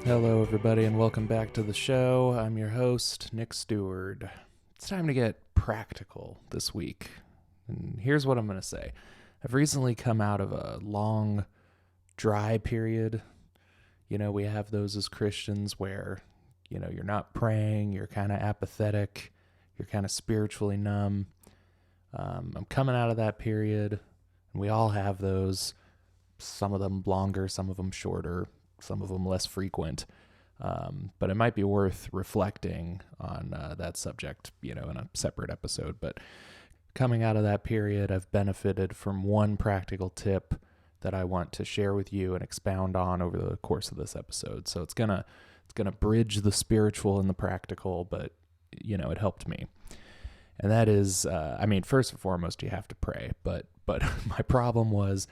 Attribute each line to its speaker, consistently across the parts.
Speaker 1: Hello, everybody, and welcome back to the show. I'm your host, Nick Stewart. It's time to get practical this week. And here's what I'm going to say. I've recently come out of a long, dry period. You know, we have those as Christians where, you're not praying, you're kind of apathetic, you're kind of spiritually numb. I'm coming out of that period, and we all have those. Some of them longer, some of them shorter, some of them less frequent. But it might be worth reflecting on that subject, in a separate episode. But coming out of that period, I've benefited from one practical tip that I want to share with you and expound on over the course of this episode. So it's gonna bridge the spiritual and the practical, but it helped me. And that is, first and foremost, you have to pray. But my problem was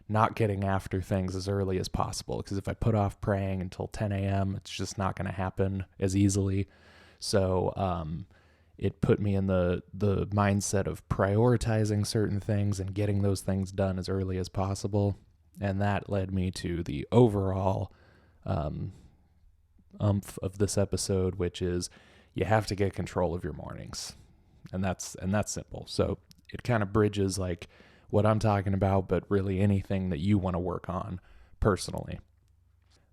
Speaker 1: not getting after things as early as possible, because if I put off praying until 10 a.m., it's just not going to happen as easily. So it put me in the mindset of prioritizing certain things and getting those things done as early as possible. And that led me to the overall umph of this episode, which is you have to get control of your mornings. And that's simple. So it kind of bridges like what I'm talking about, but really anything that you want to work on personally.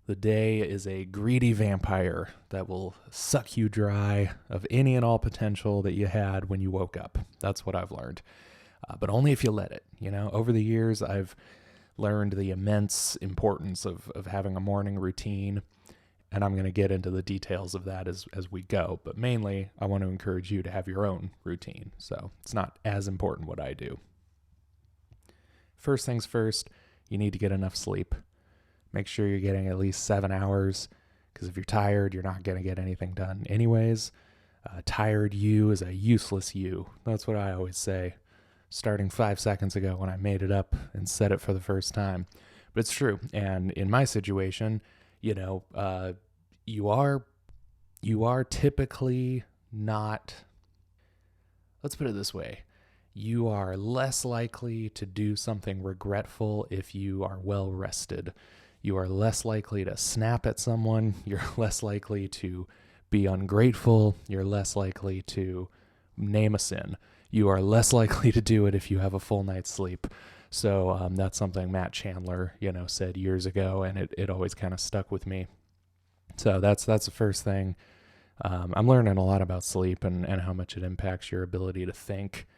Speaker 1: The day is a greedy vampire that will suck you dry of any and all potential that you had when you woke up. That's what I've learned. But only if you let it. Over the years, I've learned the immense importance of having a morning routine, and I'm going to get into the details of that as we go. But mainly, I want to encourage you to have your own routine. So it's not as important what I do. First things first, you need to get enough sleep. Make sure you're getting at least 7 hours, because if you're tired, you're not going to get anything done anyways. Tired you is a useless you. That's what I always say, starting 5 seconds ago when I made it up and said it for the first time. But it's true. And in my situation, you are typically not, let's put it this way. You are less likely to do something regretful if you are well rested. You are less likely to snap at someone. You're less likely to be ungrateful. You're less likely to name a sin. You are less likely to do it if you have a full night's sleep. So that's something Matt Chandler, said years ago, and it always kind of stuck with me. So that's the first thing. I'm learning a lot about sleep and how much it impacts your ability to think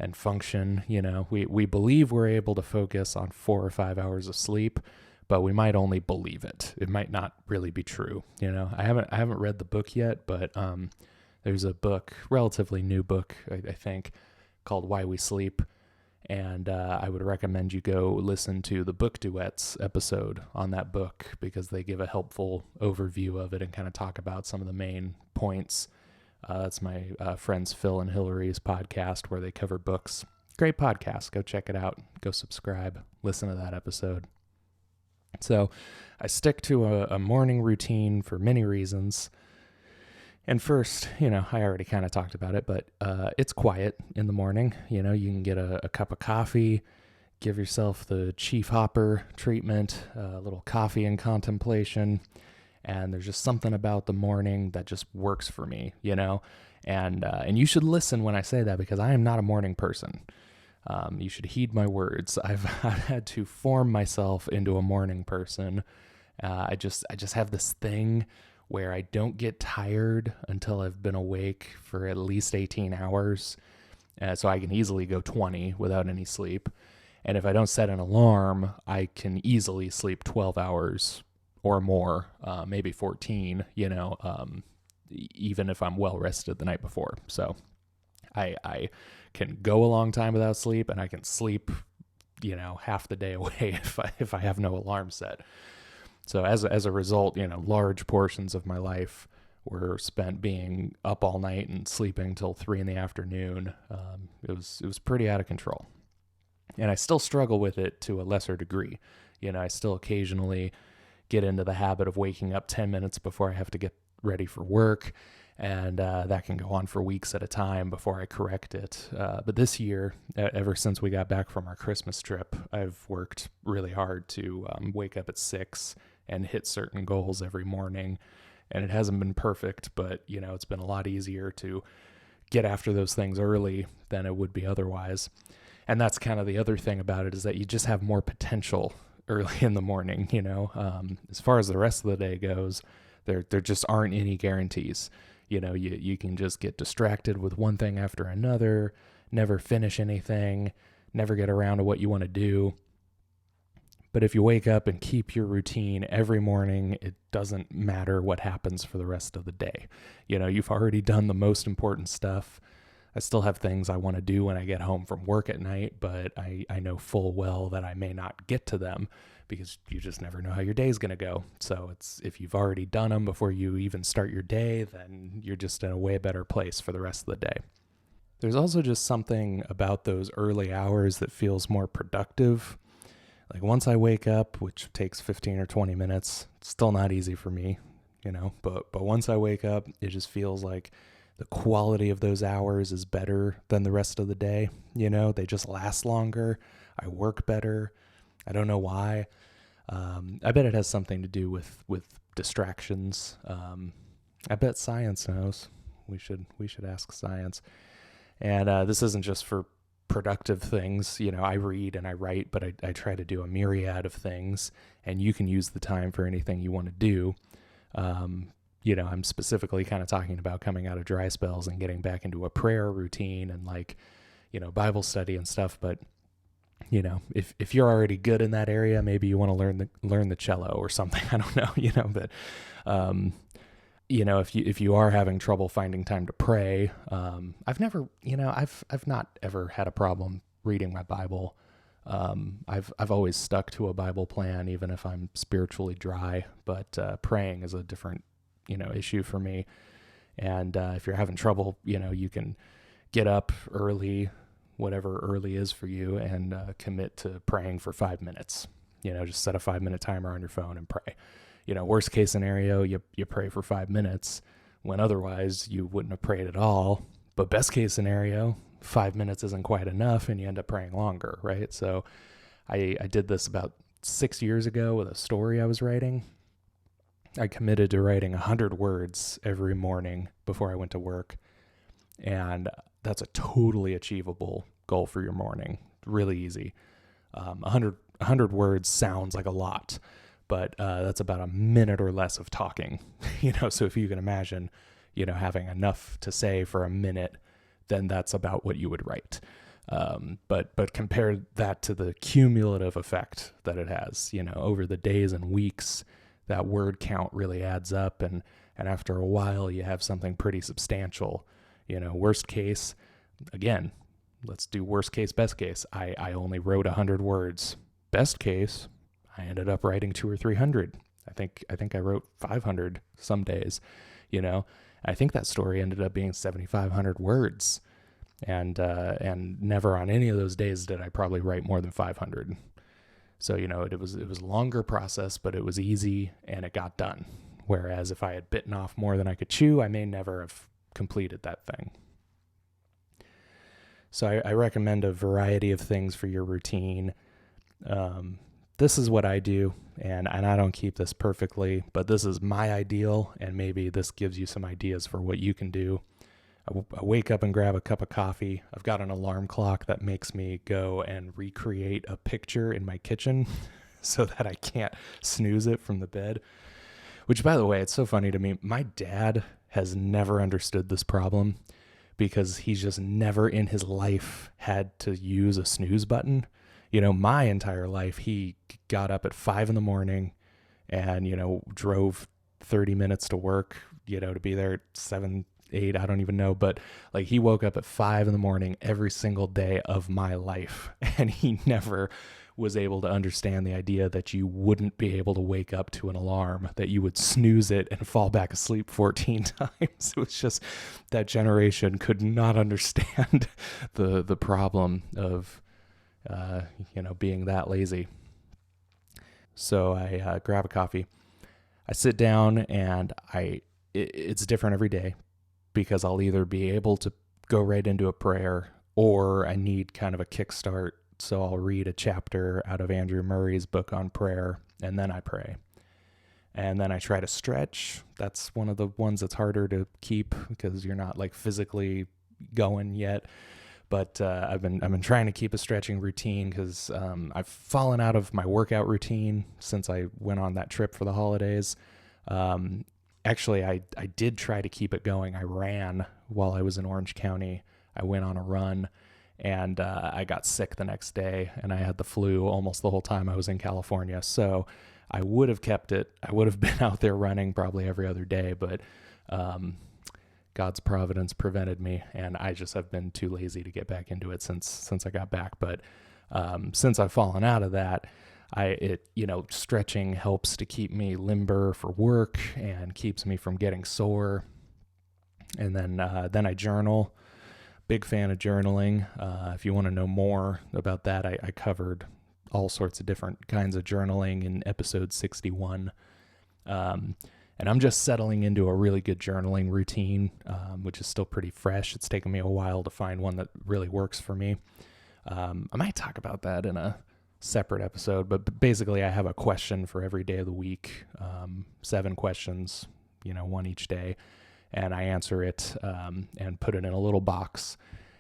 Speaker 1: and function. We believe we're able to focus on 4 or 5 hours of sleep, but we might only believe it. It might not really be true. I haven't read the book yet, but there's a book, relatively new book, I think, called Why We Sleep. And I would recommend you go listen to the Book Duets episode on that book, because they give a helpful overview of it and kind of talk about some of the main points. That's my friends Phil and Hillary's podcast where they cover books. Great podcast. Go check it out. Go subscribe. Listen to that episode. So I stick to a morning routine for many reasons. And first, I already kind of talked about it, but it's quiet in the morning. You can get a cup of coffee, give yourself the Chief Hopper treatment, a little coffee and contemplation. And there's just something about the morning that just works for me, and you should listen when I say that, because I am not a morning person. You should heed my words. I've had to form myself into a morning person. I just have this thing where I don't get tired until I've been awake for at least 18 hours. So I can easily go 20 without any sleep. And if I don't set an alarm, I can easily sleep 12 hours or more, maybe 14, even if I'm well rested the night before. So I can go a long time without sleep, and I can sleep, half the day away if I have no alarm set. So as a result, large portions of my life were spent being up all night and sleeping till 3 p.m. It was pretty out of control. And I still struggle with it to a lesser degree. I still occasionally get into the habit of waking up 10 minutes before I have to get ready for work. And that can go on for weeks at a time before I correct it. But this year, ever since we got back from our Christmas trip, I've worked really hard to wake up at 6 and hit certain goals every morning. And it hasn't been perfect, but it's been a lot easier to get after those things early than it would be otherwise. And that's kind of the other thing about it, is that you just have more potential early in the morning. As far as the rest of the day goes, there just aren't any guarantees. You can just get distracted with one thing after another, never finish anything, never get around to what you want to do. But if you wake up and keep your routine every morning, it doesn't matter what happens for the rest of the day. You've already done the most important stuff. I still have things I want to do when I get home from work at night, but I know full well that I may not get to them, because you just never know how your day's going to go. So if you've already done them before you even start your day, then you're just in a way better place for the rest of the day. There's also just something about those early hours that feels more productive. Like once I wake up, which takes 15 or 20 minutes, it's still not easy for me, but once I wake up, it just feels like the quality of those hours is better than the rest of the day. They just last longer. I work better. I don't know why. I bet it has something to do with distractions. I bet science knows. We should ask science. And this isn't just for productive things. I read and I write, but I try to do a myriad of things, and you can use the time for anything you want to do. I'm specifically kind of talking about coming out of dry spells and getting back into a prayer routine and Bible study and stuff. But if you're already good in that area, maybe you want to learn the cello or something. I don't know, but if you are having trouble finding time to pray, I've not ever had a problem reading my Bible. I've always stuck to a Bible plan, even if I'm spiritually dry, but praying is a different, issue for me. And if you're having trouble, you can get up early, whatever early is for you, and commit to praying for 5 minutes. Just set a 5-minute timer on your phone and pray. Worst case scenario, you pray for 5 minutes when otherwise you wouldn't have prayed at all. But best case scenario, 5 minutes isn't quite enough and you end up praying longer, right? So I did this about 6 years ago with a story I was writing. I committed to writing 100 words every morning before I went to work. And that's a totally achievable goal for your morning. Really easy. 100 words sounds like a lot, but that's about a minute or less of talking. So if you can imagine, having enough to say for a minute, then that's about what you would write. But compare that to the cumulative effect that it has, over the days and weeks. That word count really adds up, and after a while you have something pretty substantial. Worst case, again, let's do worst case, best case. I only wrote 100 words. Best case, I ended up writing 200 or 300. I think I wrote 500 some days. I think that story ended up being 7,500 words, and never on any of those days did I probably write more than 500. So it was a longer process, but it was easy and it got done. Whereas if I had bitten off more than I could chew, I may never have completed that thing. So I recommend a variety of things for your routine. This is what I do, and I don't keep this perfectly, but this is my ideal, and maybe this gives you some ideas for what you can do. I wake up and grab a cup of coffee. I've got an alarm clock that makes me go and recreate a picture in my kitchen so that I can't snooze it from the bed. Which, by the way, it's so funny to me. My dad has never understood this problem because he's just never in his life had to use a snooze button. My entire life, he got up at 5 a.m. and, drove 30 minutes to work, to be there at 7, 8, I don't even know. But he woke up at 5 a.m. every single day of my life. And he never was able to understand the idea that you wouldn't be able to wake up to an alarm, that you would snooze it and fall back asleep 14 times. It was just that generation could not understand the problem of being that lazy. So I grab a coffee, I sit down, and it's different every day because I'll either be able to go right into a prayer or I need kind of a kickstart. So I'll read a chapter out of Andrew Murray's book on prayer, and then I pray. And then I try to stretch. That's one of the ones that's harder to keep because you're not like physically going yet. But I've been trying to keep a stretching routine because I've fallen out of my workout routine since I went on that trip for the holidays. Actually, I did try to keep it going. I ran while I was in Orange County. I went on a run, and I got sick the next day, and I had the flu almost the whole time I was in California. So I would have kept it. I would have been out there running probably every other day, but God's providence prevented me, and I just have been too lazy to get back into it since I got back. But since I've fallen out of that, stretching helps to keep me limber for work and keeps me from getting sore. And then I journal. Big fan of journaling. If you want to know more about that, I covered all sorts of different kinds of journaling in episode 61. And I'm just settling into a really good journaling routine, which is still pretty fresh. It's taken me a while to find one that really works for me. I might talk about that in a separate episode, but basically I have a question for every day of the week, 7 questions, one each day, and I answer it and put it in a little box.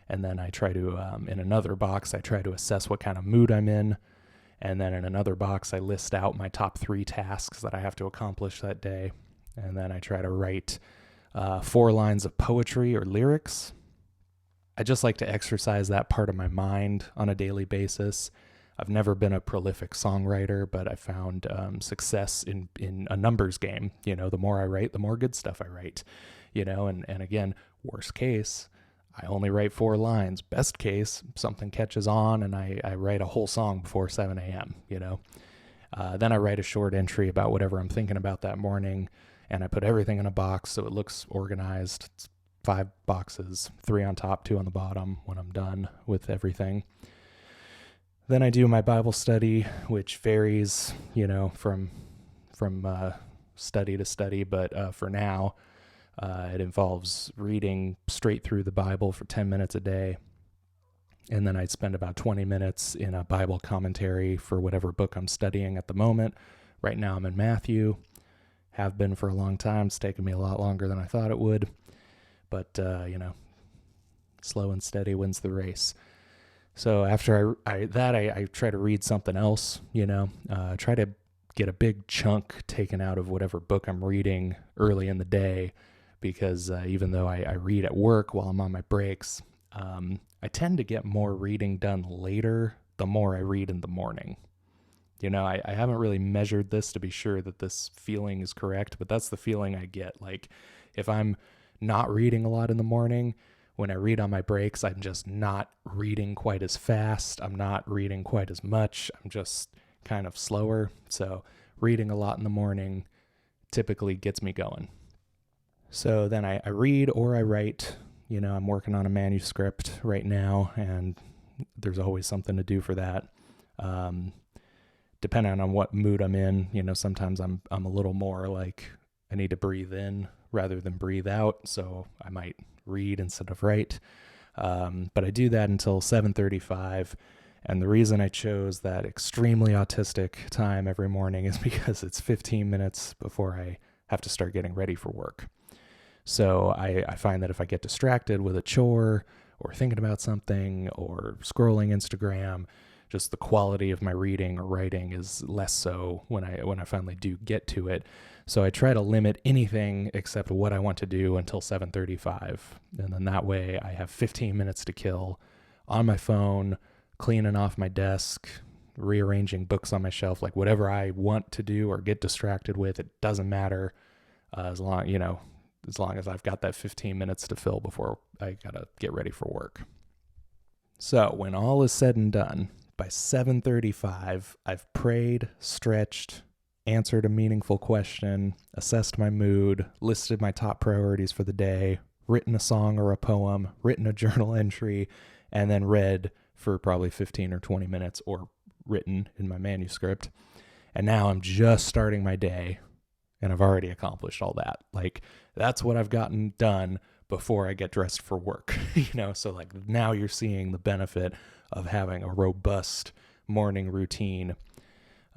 Speaker 1: And then I try to, in another box, I try to assess what kind of mood I'm in. And then in another box, I list out my top 3 tasks that I have to accomplish that day. And then I try to write 4 lines of poetry or lyrics. I just like to exercise that part of my mind on a daily basis. I've never been a prolific songwriter, but I found success in a numbers game. The more I write, the more good stuff I write. And again, worst case, I only write 4 lines. Best case, something catches on and I write a whole song before 7 a.m., Then I write a short entry about whatever I'm thinking about that morning, and I put everything in a box so it looks organized. It's 5 boxes, 3 on top, 2 on the bottom when I'm done with everything. Then I do my Bible study, which varies, from study to study, but for now, it involves reading straight through the Bible for 10 minutes a day. And then I'd spend about 20 minutes in a Bible commentary for whatever book I'm studying at the moment. Right now I'm in Matthew. Have been for a long time. It's taken me a lot longer than I thought it would. But, slow and steady wins the race. So after I try to read something else, try to get a big chunk taken out of whatever book I'm reading early in the day, because even though I read at work while I'm on my breaks, I tend to get more reading done later the more I read in the morning. I haven't really measured this to be sure that this feeling is correct, but that's the feeling I get. Like if I'm not reading a lot in the morning, when I read on my breaks, I'm just not reading quite as fast. I'm not reading quite as much. I'm just kind of slower. So reading a lot in the morning typically gets me going. So then I read or I write. I'm working on a manuscript right now, and there's always something to do for that. Depending on what mood I'm in, sometimes I'm a little more like I need to breathe in rather than breathe out. So I might read instead of write. But I do that until 7:35. And the reason I chose that extremely autistic time every morning is because it's 15 minutes before I have to start getting ready for work. So I find that if I get distracted with a chore or thinking about something or scrolling Instagram, just the quality of my reading or writing is less so when I finally do get to it. So I try to limit anything except what I want to do until 7:35. And then that way I have 15 minutes to kill on my phone, cleaning off my desk, rearranging books on my shelf, like whatever I want to do or get distracted with, it doesn't matter as long as I've got that 15 minutes to fill before I gotta get ready for work. So when all is said and done, by 7:35, I've prayed, stretched, answered a meaningful question, assessed my mood, listed my top priorities for the day, written a song or a poem, written a journal entry, and then read for probably 15 or 20 minutes or written in my manuscript. And now I'm just starting my day, and I've already accomplished all that. Like, that's what I've gotten done before I get dressed for work, So like now you're seeing the benefit of having a robust morning routine.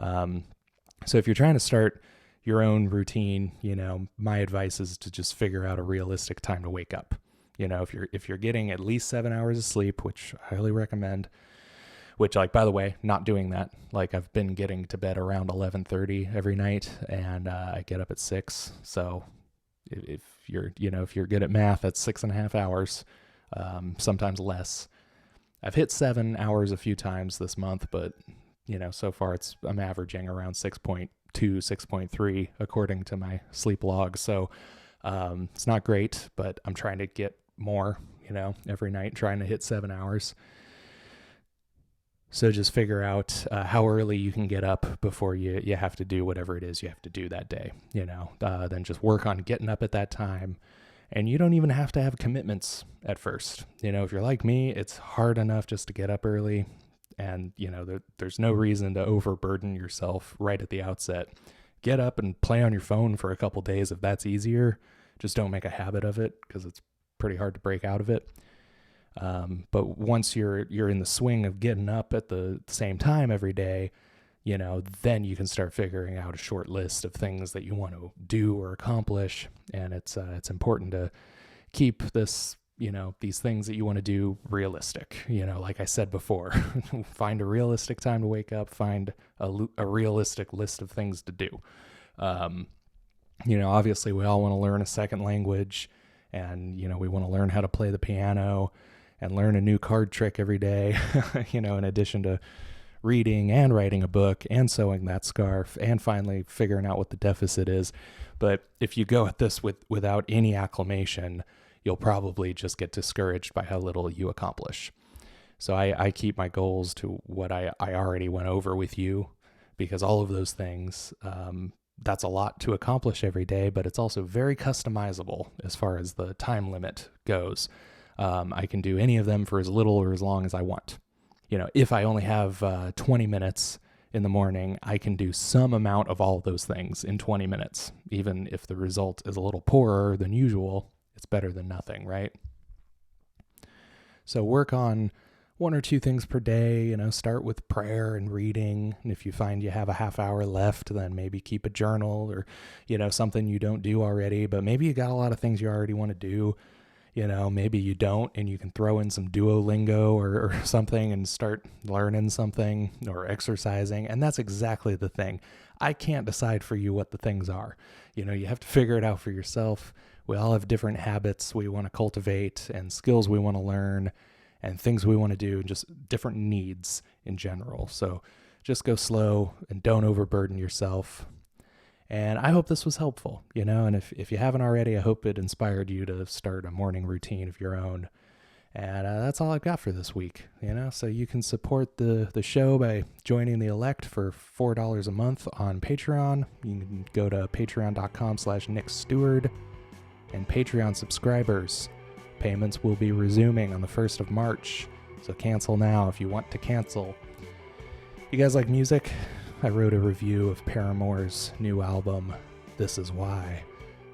Speaker 1: So if you're trying to start, your own routine, my advice is to just figure out a realistic time to wake up. If you're getting at least 7 hours of sleep, which I highly recommend, which, like, by the way, not doing that. Like, I've been getting to bed around 11:30 every night, and I get up at 6. So if you're good at math, that's 6.5 hours, sometimes less. I've hit 7 hours a few times this month, but so far I'm averaging around 6.2, 6.3 according to my sleep log. So it's not great, but I'm trying to get more, every night, trying to hit 7 hours. So just figure out how early you can get up before you have to do whatever it is you have to do that day, then just work on getting up at that time. And you don't even have to have commitments at first. If you're like me, it's hard enough just to get up early, and there's no reason to overburden yourself right at the outset. Get up and play on your phone for a couple days if that's easier. Just don't make a habit of it, because it's pretty hard to break out of it. But once you're in the swing of getting up at the same time every day, then you can start figuring out a short list of things that you want to do or accomplish. And it's important to keep this, these things that you want to do realistic. Like I said before, find a realistic time to wake up, find a realistic list of things to do. Obviously we all want to learn a second language, and, we want to learn how to play the piano and learn a new card trick every day, in addition to reading and writing a book and sewing that scarf and finally figuring out what the deficit is. But if you go at this without any acclimation, you'll probably just get discouraged by how little you accomplish. So I keep my goals to what I already went over with you, because all of those things, that's a lot to accomplish every day, but it's also very customizable as far as the time limit goes. I can do any of them for as little or as long as I want. If I only have 20 minutes in the morning, I can do some amount of all those things in 20 minutes. Even if the result is a little poorer than usual, it's better than nothing, right? So work on 1 or 2 things per day, start with prayer and reading. And if you find you have a half hour left, then maybe keep a journal or, something you don't do already, but maybe you got a lot of things you already want to do. Maybe you don't, and you can throw in some Duolingo or something and start learning something or exercising. And that's exactly the thing. I can't decide for you what the things are. You have to figure it out for yourself. We all have different habits we want to cultivate and skills we want to learn and things we want to do, and just different needs in general. So just go slow and don't overburden yourself. And I hope this was helpful, and if you haven't already, I hope it inspired you to start a morning routine of your own. And that's all I've got for this week, so you can support the show by joining the Elect for $4 a month on Patreon. You can go to patreon.com/NickSteward, and Patreon subscribers, payments will be resuming on the 1st of March. So cancel now if you want to cancel. You guys like music? I wrote a review of Paramore's new album, This Is Why.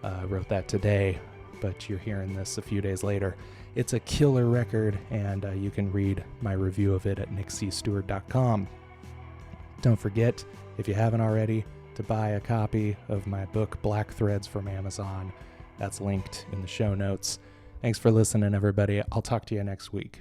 Speaker 1: I wrote that today, but you're hearing this a few days later. It's a killer record, and you can read my review of it at nickcstewart.com. Don't forget, if you haven't already, to buy a copy of my book, Black Threads, from Amazon. That's linked in the show notes. Thanks for listening, everybody. I'll talk to you next week.